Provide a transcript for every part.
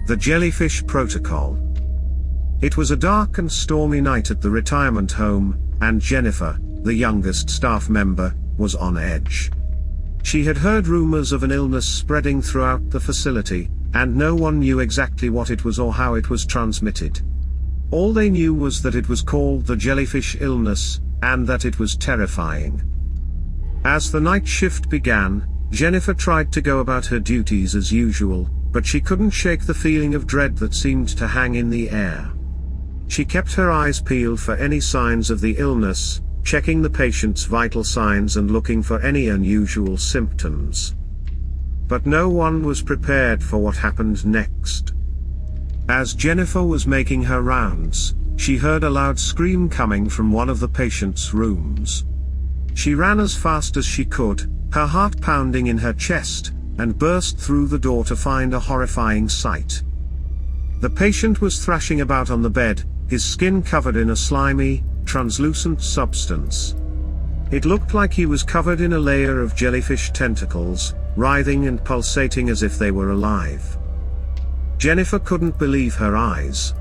The Jellyfish Protocol. It was a dark and stormy night at the retirement home, and Jennifer, the youngest staff member, was on edge. She had heard rumors of an illness spreading throughout the facility, and no one knew exactly what it was or how it was transmitted. All they knew was that it was called the jellyfish illness, and that it was terrifying. As the night shift began, Jennifer tried to go about her duties as usual, but she couldn't shake the feeling of dread that seemed to hang in the air. She kept her eyes peeled for any signs of the illness, checking the patient's vital signs and looking for any unusual symptoms. But no one was prepared for what happened next. As Jennifer was making her rounds, she heard a loud scream coming from one of the patient's rooms. She ran as fast as she could, her heart pounding in her chest, and burst through the door to find a horrifying sight. The patient was thrashing about on the bed, his skin covered in a slimy, translucent substance. It looked like he was covered in a layer of jellyfish tentacles, writhing and pulsating as if they were alive. Jennifer couldn't believe her eyes.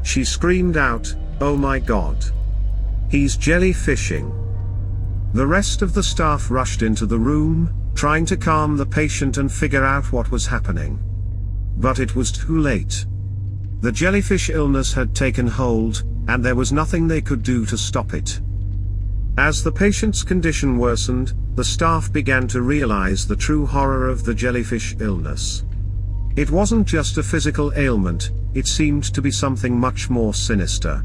She screamed out, "Oh my God! He's jellyfishing!" The rest of the staff rushed into the room, trying to calm the patient and figure out what was happening. But it was too late. The jellyfish illness had taken hold, and there was nothing they could do to stop it. As the patient's condition worsened, the staff began to realize the true horror of the jellyfish illness. It wasn't just a physical ailment, it seemed to be something much more sinister.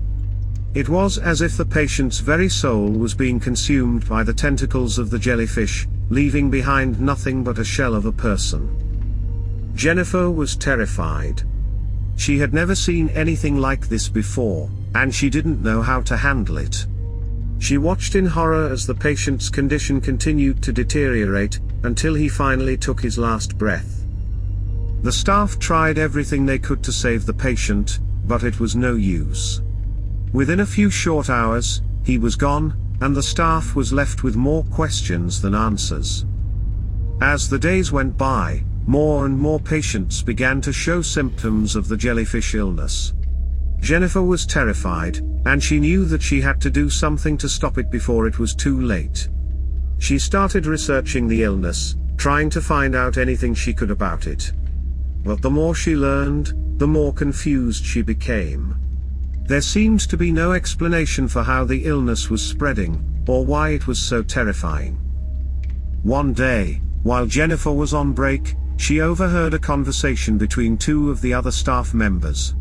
It was as if the patient's very soul was being consumed by the tentacles of the jellyfish, leaving behind nothing but a shell of a person. Jennifer was terrified. She had never seen anything like this before, and she didn't know how to handle it. She watched in horror as the patient's condition continued to deteriorate, until he finally took his last breath. The staff tried everything they could to save the patient, but it was no use. Within a few short hours, he was gone, and the staff was left with more questions than answers. As the days went by, more and more patients began to show symptoms of the jellyfish illness. Jennifer was terrified, and she knew that she had to do something to stop it before it was too late. She started researching the illness, trying to find out anything she could about it. But the more she learned, the more confused she became. There seemed to be no explanation for how the illness was spreading, or why it was so terrifying. One day, while Jennifer was on break, she overheard a conversation between two of the other staff members.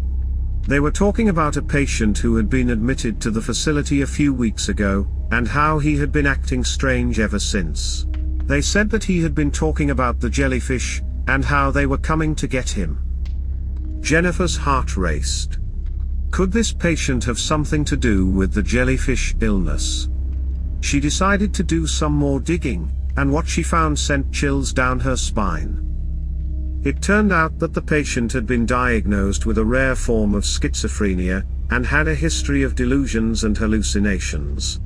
They were talking about a patient who had been admitted to the facility a few weeks ago, and how he had been acting strange ever since. They said that he had been talking about the jellyfish, and how they were coming to get him. Jennifer's heart raced. Could this patient have something to do with the jellyfish illness? She decided to do some more digging, and what she found sent chills down her spine. It turned out that the patient had been diagnosed with a rare form of schizophrenia, and had a history of delusions and hallucinations.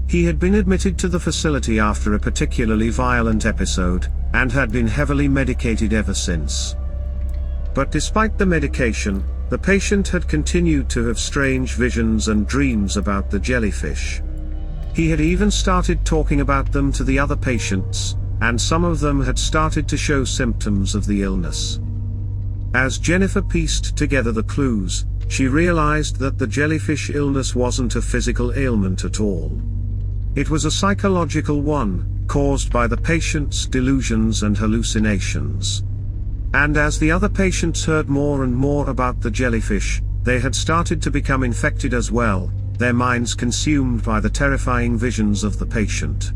He had been admitted to the facility after a particularly violent episode, and had been heavily medicated ever since. But despite the medication, the patient had continued to have strange visions and dreams about the jellyfish. He had even started talking about them to the other patients, and some of them had started to show symptoms of the illness. As Jennifer pieced together the clues, she realized that the jellyfish illness wasn't a physical ailment at all. It was a psychological one, caused by the patient's delusions and hallucinations. And as the other patients heard more and more about the jellyfish, they had started to become infected as well, their minds consumed by the terrifying visions of the patient.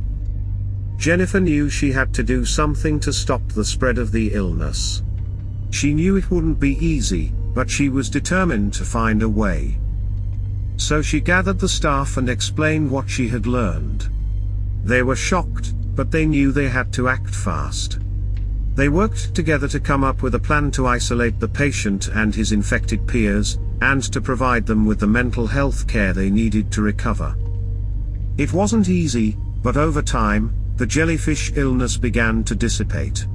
Jennifer knew she had to do something to stop the spread of the illness. She knew it wouldn't be easy, but she was determined to find a way. So she gathered the staff and explained what she had learned. They were shocked, but they knew they had to act fast. They worked together to come up with a plan to isolate the patient and his infected peers, and to provide them with the mental health care they needed to recover. It wasn't easy, but over time, the jellyfish illness began to dissipate.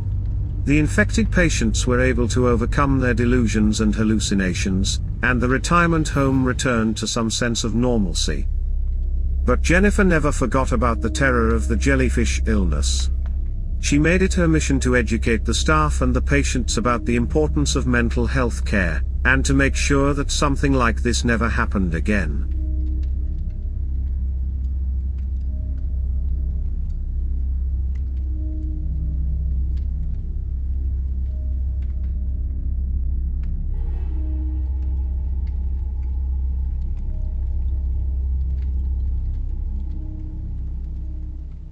The infected patients were able to overcome their delusions and hallucinations, and the retirement home returned to some sense of normalcy. But Jennifer never forgot about the terror of the jellyfish illness. She made it her mission to educate the staff and the patients about the importance of mental health care, and to make sure that something like this never happened again.